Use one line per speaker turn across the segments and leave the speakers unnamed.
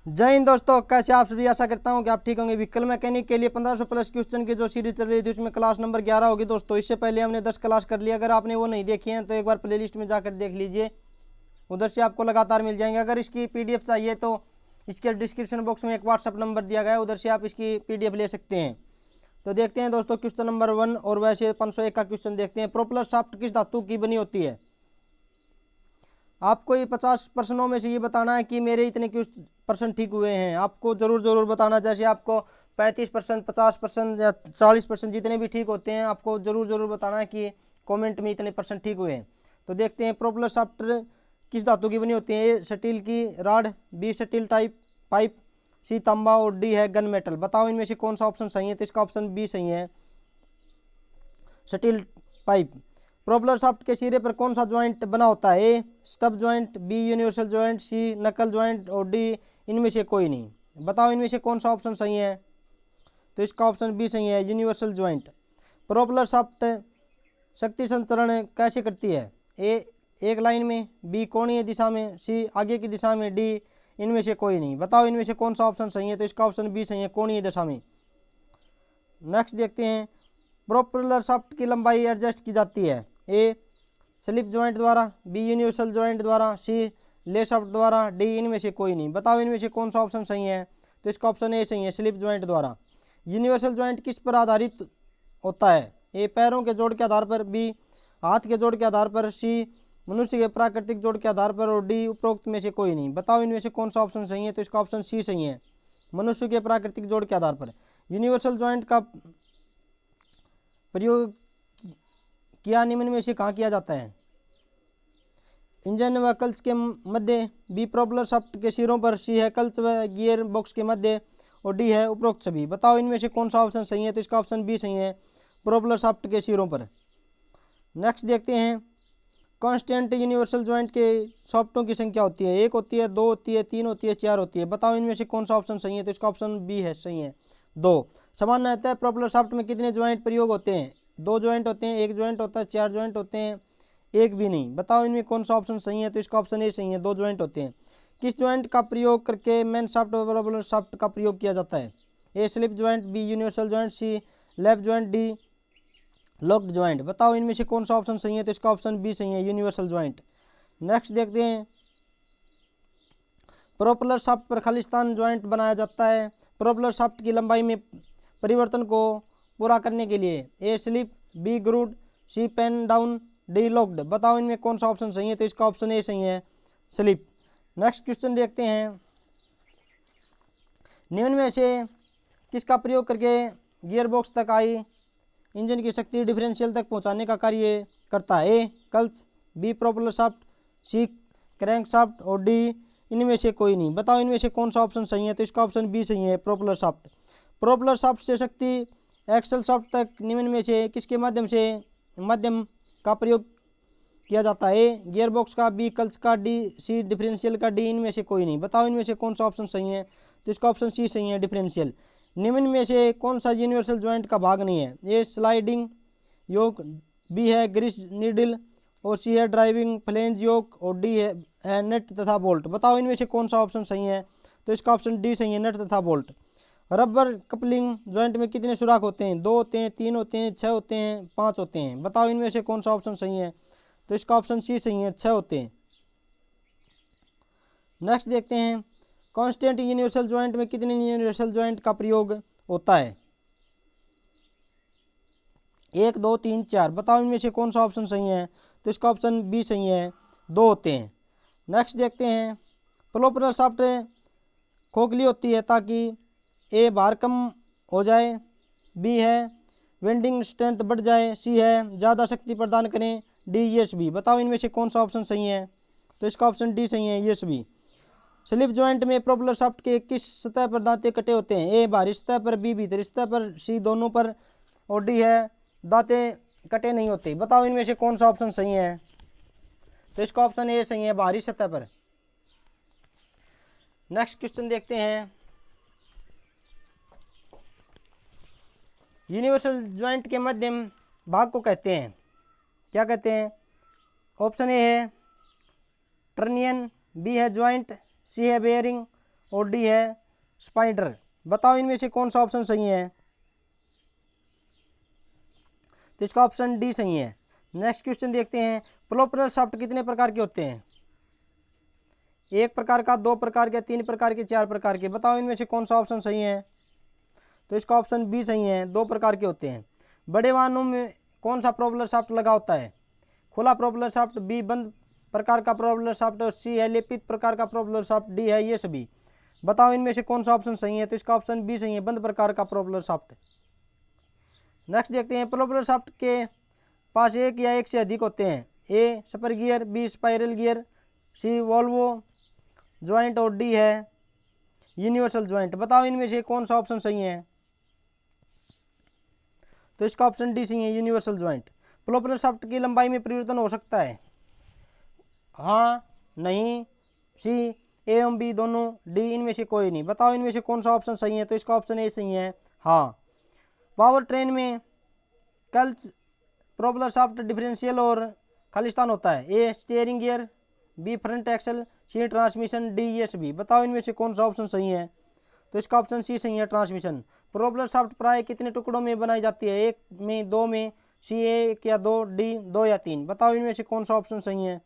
जय हिंद दोस्तों, कैसे आप सभी। आशा करता हूं कि आप ठीक होंगे। व्हीकल मैकेनिक के लिए 1500 प्लस क्वेश्चन की जो सीरीज चल रही थी उसमें क्लास नंबर 11 होगी दोस्तों। इससे पहले हमने 10 क्लास कर लिया। अगर आपने वो नहीं देखी है तो एक बार प्लेलिस्ट में जाकर देख लीजिए, उधर से आपको लगातार मिल जाएंगे। अगर इसकी पीडीएफ चाहिए तो इसके डिस्क्रिप्शन बॉक्स में एक व्हाट्सअप नंबर दिया गया है, उधर से आप इसकी पीडीएफ ले सकते हैं। तो देखते हैं दोस्तों क्वेश्चन नंबर 1 और वैसे 501 का क्वेश्चन देखते हैं। प्रोपेलर शाफ्ट किस धातु की बनी होती है। आपको ये 50 प्रश्नों में से ये बताना है कि मेरे इतने परसेंट ठीक हुए हैं। आपको जरूर बताना, जैसे आपको 35%, 50% या 40% जितने भी ठीक होते हैं आपको जरूर बताना है कि कमेंट में इतने परसेंट ठीक हुए हैं। तो देखते हैं प्रोपेलर शाफ्ट किस धातु की बनी होती है। ए स्टील की rod, B steel type pipe, C तांबा और डी है गन मेटल। बताओ इनमें से कौन सा ऑप्शन सही है। तो इसका ऑप्शन बी सही है, स्टील पाइप। प्रोपेलर शाफ्ट के सिरे पर कौन सा ज्वाइंट बना होता है। A stub joint, B universal joint, C knuckle joint और डी इनमें से कोई नहीं। बताओ इनमें से कौन सा ऑप्शन सही है। तो इसका ऑप्शन बी सही है, यूनिवर्सल ज्वाइंट। प्रोपेलर शाफ्ट शक्ति संचरण कैसे करती है। ए एक लाइन में, बी कोणीय दिशा में, सी आगे की दिशा में, डी इनमें से कोई नहीं। बताओ इनमें से कौन सा ऑप्शन सही है। तो इसका ऑप्शन बी सही है, कोणीय दिशा में। नेक्स्ट देखते हैं, प्रोपेलर शाफ्ट की लंबाई एडजस्ट की जाती है। ए स्लिप ज्वाइंट द्वारा, बी यूनिवर्सल ज्वाइंट द्वारा, सी ले शाफ्ट द्वारा, डी इनमें से कोई नहीं। बताओ इनमें से कौन सा ऑप्शन सही है। तो इसका ऑप्शन ए सही है, स्लिप ज्वाइंट द्वारा। यूनिवर्सल ज्वाइंट किस पर आधारित होता है। ए पैरों के जोड़ के आधार पर, बी हाथ के जोड़ के आधार पर, सी मनुष्य के प्राकृतिक जोड़ के आधार पर और डी उपरोक्त में से कोई नहीं। बताओ इनमें से कौन सा ऑप्शन सही है। तो इसका ऑप्शन सी सही है, मनुष्य के प्राकृतिक जोड़ के आधार पर। यूनिवर्सल ज्वाइंट का प्रयोग किया निम्न में से कहाँ किया जाता है। इंजन व क्लच के मध्य, बी प्रोपेलर शाफ्ट के सिरों पर, सी है क्लच व गियर बॉक्स के मध्य और डी है उपरोक्त सभी। बताओ इनमें से कौन सा ऑप्शन सही है। तो इसका ऑप्शन बी सही है, प्रोपेलर शाफ्ट के सिरों पर। नेक्स्ट देखते हैं, कांस्टेंट यूनिवर्सल ज्वाइंट के शाफ्टों की संख्या होती है। एक होती है, दो होती है, तीन होती है, चार होती है। बताओ इनमें से कौन सा ऑप्शन सही है। तो इसका ऑप्शन बी है, सही है, दो। सामान्यतः प्रोपेलर शाफ्ट में कितने ज्वाइंट प्रयोग होते हैं। दो ज्वाइंट होते हैं, एक ज्वाइंट होता है, चार ज्वाइंट होते हैं, एक भी नहीं। बताओ इनमें कौन सा ऑप्शन सही है। तो इसका ऑप्शन ए सही है, दो ज्वाइंट होते हैं। किस ज्वाइंट का प्रयोग करके मेन शाफ्ट व प्रोपेलर शाफ्ट का प्रयोग किया जाता है। A slip joint, B universal joint, C lap joint, D locked joint. बताओ इनमें से कौन सा ऑप्शन सही है। तो इसका ऑप्शन बी सही है, यूनिवर्सल ज्वाइंट। नेक्स्ट देखते हैं, प्रोपेलर शाफ्ट पर खालिस्तान ज्वाइंट बनाया जाता है। प्रोपेलर शाफ्ट की लंबाई में परिवर्तन को पूरा करने के लिए। ए स्लिप, बी ग्रूड, सी पेन डाउन, डी लॉक्ड। बताओ इनमें कौन सा ऑप्शन सही है। तो इसका ऑप्शन ए सही है, स्लिप। नेक्स्ट क्वेश्चन देखते हैं, निम्न में से किसका प्रयोग करके गियर बॉक्स तक आई इंजन की शक्ति डिफरेंशियल तक पहुंचाने का कार्य करता है। ए क्लच, बी प्रोपेलर शाफ्ट, सी क्रैंक शाफ्ट और डी इनमें से कोई नहीं। बताओ इनमें से कौन सा ऑप्शन सही है। तो इसका ऑप्शन बी सही है, प्रोपेलर शाफ्ट। प्रोपेलर शाफ्ट से शक्ति एक्सल शाफ्ट तक निम्न में से किसके माध्यम का प्रयोग किया जाता है। ए गियर बॉक्स का, बी क्लच का, डी सी डिफरेंशियल का, डी इनमें से कोई नहीं। बताओ इनमें से कौन सा ऑप्शन सही है। तो इसका ऑप्शन सी सही है, डिफरेंशियल। निम्न में से कौन सा यूनिवर्सल ज्वाइंट का भाग नहीं है। ए स्लाइडिंग योक, बी है ग्रीस नीडल और सी है ड्राइविंग फ्लेंज योक और डी है नट तथा बोल्ट। बताओ इनमें से कौन सा ऑप्शन सही है। तो इसका ऑप्शन डी सही है, नट तथा बोल्ट। रबर कपलिंग ज्वाइंट में कितने सुराख होते हैं। दो होते हैं, तीन होते हैं, छः होते हैं, पाँच होते हैं। बताओ इनमें से कौन सा ऑप्शन सही है। तो इसका ऑप्शन सी सही है, छः होते हैं। नेक्स्ट देखते हैं, कांस्टेंट यूनिवर्सल ज्वाइंट में कितने यूनिवर्सल ज्वाइंट का प्रयोग होता है। एक, दो, तीन, चार। बताओ इनमें से कौन सा ऑप्शन सही है। तो इसका ऑप्शन बी सही है, दो होते हैं। नेक्स्ट देखते हैं, प्रोपेलर शाफ्ट खोखली होती है ताकि ए भार कम हो जाए, बी है वेंडिंग स्ट्रेंथ बढ़ जाए, सी है ज़्यादा शक्ति प्रदान करें, डी यस बी। बताओ इनमें से कौन सा ऑप्शन सही है। तो इसका ऑप्शन डी सही है, यस बी। स्लिप ज्वाइंट में प्रोपेलर शाफ्ट के किस सतह पर दांते कटे होते हैं। ए बाहरी सतह पर, बी भीतरी सतह पर, सी दोनों पर और डी है दांते कटे नहीं होते। बताओ इनमें से कौन सा ऑप्शन सही है। तो इसका ऑप्शन ए सही है, बाहरी सतह पर। नेक्स्ट क्वेश्चन देखते हैं, यूनिवर्सल ज्वाइंट के मध्यम भाग को कहते हैं, क्या कहते हैं। ऑप्शन ए है टर्नियन, बी है ज्वाइंट, सी है बेयरिंग और डी है स्पाइडर। बताओ इनमें से कौन सा ऑप्शन सही है? तो इसका ऑप्शन डी सही है। नेक्स्ट क्वेश्चन देखते हैं, प्रोपेलर शाफ्ट कितने प्रकार के होते हैं? एक प्रकार का, दो प्रकार के, तीन प्रकार के, चार प्रकार के। बताओ इनमें से कौन सा ऑप्शन सही है? तो इसका ऑप्शन बी सही है, दो प्रकार के होते हैं। बड़े वाहनों में कौन सा प्रोपेलर शाफ्ट लगा होता है? खुला प्रोपेलर शाफ्ट, बी बंद प्रकार का प्रोपेलर शाफ्ट, सी है लेपित प्रकार का प्रोपेलर शाफ्ट, डी है ये सभी। बताओ इनमें से कौन सा ऑप्शन सही है? तो इसका ऑप्शन बी सही है, बंद प्रकार का प्रोपेलर शाफ्ट। नेक्स्ट देखते हैं, प्रोपेलर शाफ्ट के पास एक या एक से अधिक होते हैं। A spur gear, B spiral gear, C Volvo joint और डी है यूनिवर्सल ज्वाइंट। बताओ इनमें से कौन सा ऑप्शन सही है? तो इसका ऑप्शन डी सही है, यूनिवर्सल ज्वाइंट। प्रोपेलर शाफ्ट की लंबाई में परिवर्तन हो सकता है? हाँ, नहीं, सी, ए एवं बी दोनों, डी इनमें से कोई नहीं। बताओ इनमें से कौन सा ऑप्शन सही है? तो इसका ऑप्शन ए सही है, हाँ। पावर ट्रेन में कल्च प्रोपेलर शाफ्ट डिफरेंशियल और खालिस्तान होता है। A steering gear, B front axle, C transmission, D ये सभी। बताओ इनमें से कौन सा ऑप्शन सही है? तो इसका ऑप्शन सी सही है, ट्रांसमिशन। प्रोपेलर शाफ्ट प्राय कितने टुकड़ों में बनाई जाती है? एक में, दो में, सी एक या दो, डी दो या तीन। बताओ इनमें से कौन सा ऑप्शन सही है?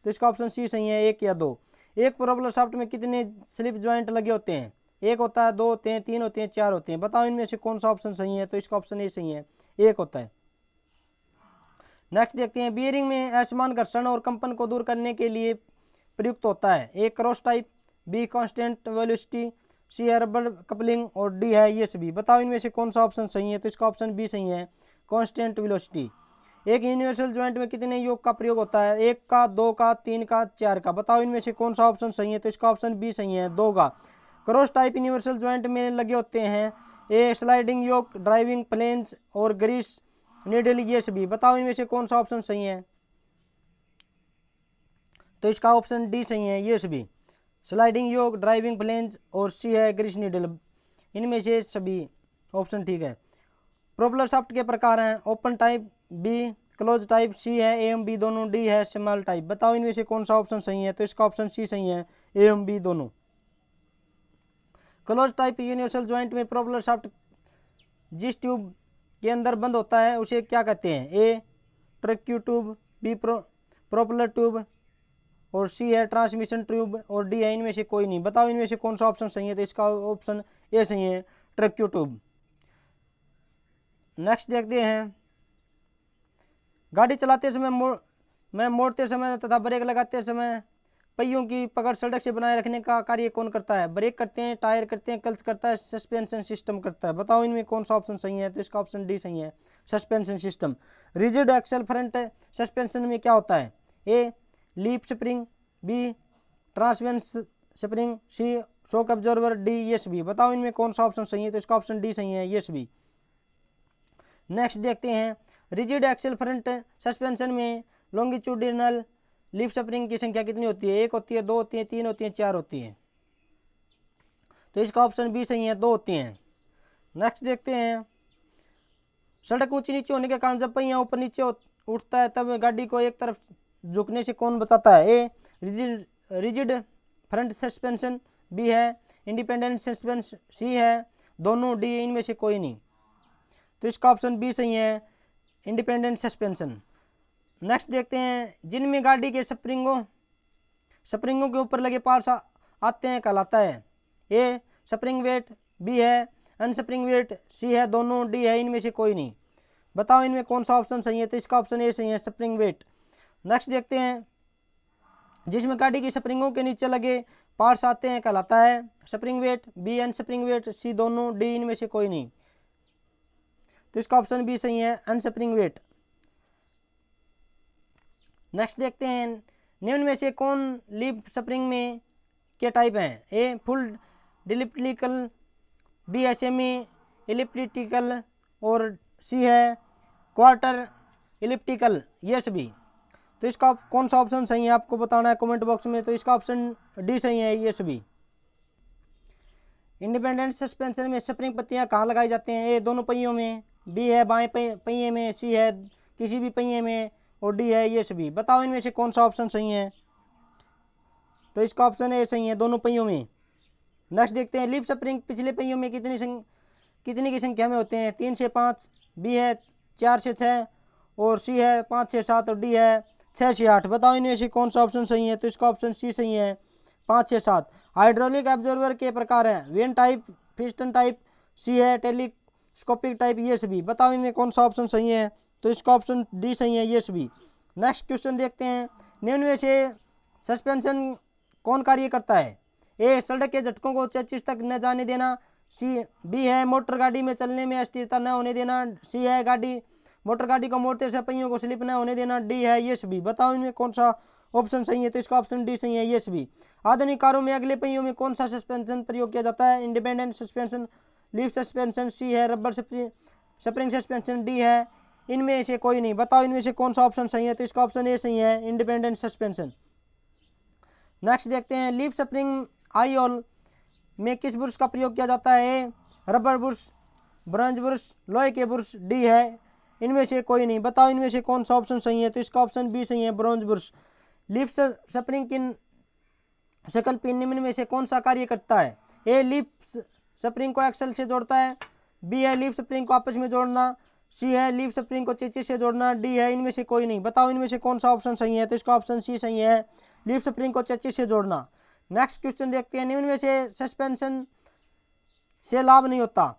तो इसका ऑप्शन सी सही है, एक या दो। एक प्रोपेलर शाफ्ट में कितने स्लिप ज्वाइंट लगे होते हैं? एक होता है, दो होते हैं, तीन होते हैं, चार होते हैं। बताओ इनमें से कौन सा ऑप्शन सही है? तो इसका ऑप्शन ए सही है, एक होता है। नेक्स्ट देखते हैं, बियरिंग में असमान घर्षण और कंपन को दूर करने के लिए प्रयुक्त होता है। A cross type, B constant velocity, C है रबर कपलिंग और डी है ये सभी। बताओ इनमें से कौन सा ऑप्शन सही है? तो इसका ऑप्शन बी सही है, कांस्टेंट वेलोसिटी। एक यूनिवर्सल ज्वाइंट में कितने योग का प्रयोग होता है? एक का, दो का, तीन का, चार का। बताओ इनमें से कौन सा ऑप्शन सही है? तो इसका ऑप्शन बी सही है, दो का। क्रॉस टाइप यूनिवर्सल ज्वाइंट में लगे होते हैं ए स्लाइडिंग योक, ड्राइविंग प्लेन्स और ग्रीस नीडल ये सभी। बताओ इनमें से कौन सा ऑप्शन सही है? तो इसका ऑप्शन डी सही है, ये सभी। स्लाइडिंग योक, ड्राइविंग प्लेन्स और सी है ग्रीस नीडल, इनमें से सभी ऑप्शन ठीक है। प्रोपेलर शाफ्ट के प्रकार हैं open type, B close type, C है ए एम बी दोनों, डी है स्मॉल टाइप। बताओ इनमें से कौन सा ऑप्शन सही है? तो इसका ऑप्शन सी सही है, ए एम बी दोनों। क्लोज टाइप यूनिवर्सल ज्वाइंट में प्रोपेलर शाफ्ट जिस ट्यूब के अंदर बंद होता है उसे क्या कहते हैं? ए ट्रैक्यू ट्यूब, बी प्रोपेलर ट्यूब और सी है ट्रांसमिशन ट्यूब और डी है इनमें से कोई नहीं। बताओ इनमें से कौन सा ऑप्शन सही है? तो इसका ऑप्शन ए सही है, ट्रैक्यू ट्यूब। नेक्स्ट देखते हैं, गाड़ी चलाते समय मोड़ते समय तथा ब्रेक लगाते समय पहियों की पकड़ सड़क से बनाए रखने का कार्य कौन करता है? ब्रेक करते हैं, टायर करते हैं, क्लच करता है, सस्पेंशन सिस्टम करता है। बताओ इनमें कौन सा ऑप्शन सही है? तो इसका ऑप्शन डी सही है, suspension system. Rigid axle front suspension में क्या होता है? A leaf spring, B transverse spring, C shock absorber, D ये सभी। बताओ इनमें कौन सा ऑप्शन सही है? तो इसका ऑप्शन डी सही है, ये सभी। नेक्स्ट देखते हैं, रिजिड एक्सल फ्रंट सस्पेंशन में लॉन्गिट्यूडिनल लीफ स्प्रिंग की संख्या कितनी होती है? एक होती है, दो होती है, तीन होती है, चार होती है। तो इसका ऑप्शन बी सही है, दो होती हैं। नेक्स्ट देखते हैं, सड़क ऊंची नीचे होने के कारण जब पहिया ऊपर नीचे उठता है तब गाड़ी को एक तरफ झुकने से कौन बचाता है? A rigid front suspension, B है इंडिपेंडेंट सस्पेंशन, सी है दोनों, डी इनमें से कोई नहीं। तो इसका ऑप्शन बी सही है, इंडिपेंडेंट सस्पेंशन। नेक्स्ट देखते हैं, जिनमें गाड़ी के स्प्रिंगों के ऊपर लगे पार्ट्स आते हैं कहलाता है? ए स्प्रिंग वेट, बी है अनस्प्रिंग वेट, सी है दोनों, डी है इनमें से कोई नहीं। बताओ इनमें कौन सा ऑप्शन सही है? तो इसका ऑप्शन ए सही है, स्प्रिंग वेट। नेक्स्ट देखते हैं, जिसमें गाड़ी की स्प्रिंगों के नीचे लगे पार्ट्स आते हैं कहलाता है? स्प्रिंग वेट, बी अनस्प्रिंग वेट, सी दोनों, डी इनमें से कोई नहीं। तो इसका ऑप्शन बी सही है, अनस्प्रिंग वेट। नेक्स्ट देखते हैं, निम्न में से कौन लीफ स्प्रिंग में के टाइप हैं? ए फुल डिलिप्टिकल, बी है सेमी इलिप्टिकल और सी है क्वार्टर इलिप्टिकल ये सभी। तो इसका कौन सा ऑप्शन सही है आपको बताना है कमेंट बॉक्स में। तो इसका ऑप्शन डी सही है, ये सभी। इंडिपेंडेंट सस्पेंशन में स्प्रिंग पत्तियां कहाँ लगाई जाते हैं? ए दोनों पहियों में, बी है बाएं पहिए में, सी है किसी भी पहिए में और डी है ये सभी। बताओ इनमें से कौन सा ऑप्शन सही है? तो इसका ऑप्शन ए सही है, दोनों पहियों में। नेक्स्ट देखते हैं लीफ स्प्रिंग पिछले पहियों में कितनी की संख्या में होते हैं? 3 से 5, बी है 4 से 6 और सी है 5 से 7 और डी है 6 से 8। बताओ इनमें से कौन सा ऑप्शन सही है? तो इसका ऑप्शन सी सही है, 5 से 7। हाइड्रोलिक ऑब्जर्वर के प्रकार हैं when type, piston type, C है टेलीस्कोपिक टाइप, ये सभी। बताओ इनमें कौन सा ऑप्शन सही है? तो इसका ऑप्शन डी सही है, ये सभी। नेक्स्ट क्वेश्चन देखते हैं निम्न में से सस्पेंशन कौन कार्य करता है? ए सड़क के झटकों को 25 तक न जाने देना, बी है मोटर गाड़ी में चलने में अस्थिरता न होने देना, सी है मोटर गाड़ी को मोड़ते से पहियों को स्लिप न होने देना, डी है ये सभी। बताओ इनमें कौन सा ऑप्शन सही है? तो इसका ऑप्शन डी सही है, ये सभी। आधुनिक कारों में अगले पहियों में कौन सा सस्पेंशन प्रयोग किया जाता है? Independent suspension, leaf suspension, C है रबर स्प्रिंग सस्पेंशन, डी है इनमें से कोई नहीं। बताओ इनमें से कौन सा ऑप्शन सही है? तो इसका ऑप्शन ए सही है, इंडिपेंडेंट सस्पेंशन। नेक्स्ट देखते हैं लीफ स्प्रिंग आईओल में किस ब्रश का प्रयोग किया जाता है? रबर ब्रश, ब्रॉन्ज ब्रश, लोहे के ब्रश, डी है इनमें से कोई नहीं। बताओ इनमें से कौन सा ऑप्शन सही है? तो इसका ऑप्शन बी सही है, ब्रॉन्ज ब्रश। लीफ स्प्रिंग की शकल पिन निम्न में से कौन सा कार्य करता है? ए लीफ स्प्रिंग को एक्सल से जोड़ता है, बी है लीफ स्प्रिंग को आपस में जोड़ना, सी है लीफ स्प्रिंग को चेचिस से जोड़ना, डी है इनमें से कोई नहीं। बताओ इनमें से कौन सा ऑप्शन सही है? तो इसका ऑप्शन सी सही है, लीफ स्प्रिंग को चेचिस से जोड़ना। नेक्स्ट क्वेश्चन देखते हैं निम्न में से सस्पेंशन से लाभ नहीं होता?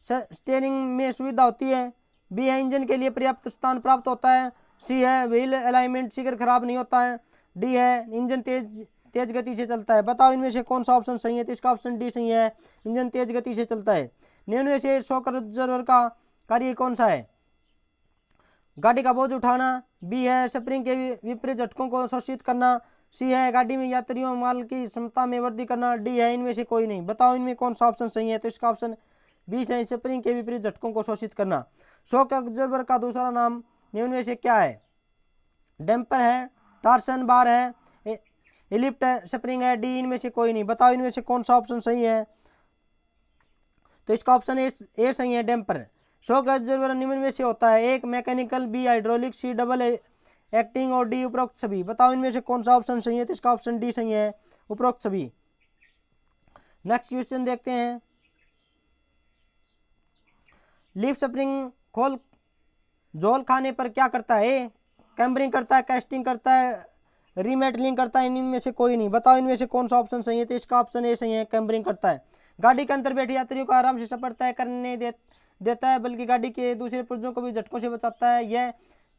स्टीयरिंग में सुविधा होती है, बी है इंजन के लिए पर्याप्त स्थान प्राप्त होता है, सी है व्हील अलाइनमेंट शीघ्र खराब नहीं होता है, डी है इंजन तेज गति से चलता है। बताओ इनमें से कौन सा ऑप्शन सही है? तो इसका ऑप्शन डी सही है, इंजन तेज गति से चलता है। निम्न में से शॉक ऑब्जर्वर का कार्य कौन सा है? गाड़ी का बोझ उठाना, बी है स्प्रिंग के विपरीत झटकों को शोषित करना, सी है गाड़ी में यात्रियों माल की क्षमता में वृद्धि करना, डी है इनमें से कोई नहीं। बताओ इनमें कौन सा ऑप्शन सही है? तो इसका ऑप्शन बी सही, स्प्रिंग के विपरीत झटकों को शोषित करना। शॉक ऑब्जर्वर का दूसरा नाम निम्न में से क्या है? डैम्पर है, टार्सन बार है, एलिप्ट स्प्रिंग है, डी इनमें से कोई नहीं। बताओ इनमें से कौन सा ऑप्शन सही है? तो इसका ऑप्शन ए सही है, डैम्पर। शॉक ऑब्जर्वर निम्न में से होता है? एक mechanical, B hydraulic, C double acting और डी उपरोक्त सभी। बताओ इनमें से कौन सा ऑप्शन सही है? तो इसका ऑप्शन डी सही है, उपरोक्त सभी। नेक्स्ट क्वेश्चन देखते हैं लीफ स्प्रिंग खोल झोल खाने पर क्या करता है? कैम्बरिंग करता है, कैस्टिंग करता है, रीमेटलिंग करता है, इनमें से कोई नहीं। बताओ इनमें से कौन सा ऑप्शन सही है? तो इसका ऑप्शन ए सही है, कैम्बरिंग करता है। गाड़ी के अंदर बैठे यात्रियों को आराम से सफर तय करने देता है, बल्कि गाड़ी के दूसरे पुर्जों को भी झटकों से बचाता है। यह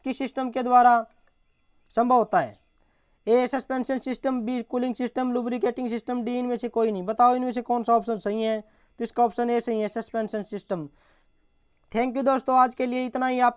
किस सिस्टम के द्वारा संभव होता है? A suspension system, B cooling system, lubricating system, D इनमें से कोई नहीं। बताओ इनमें से कौन सा ऑप्शन सही है? तो इसका ऑप्शन ए सही है, सस्पेंशन सिस्टम। थैंक यू दोस्तों, आज के लिए इतना ही। आप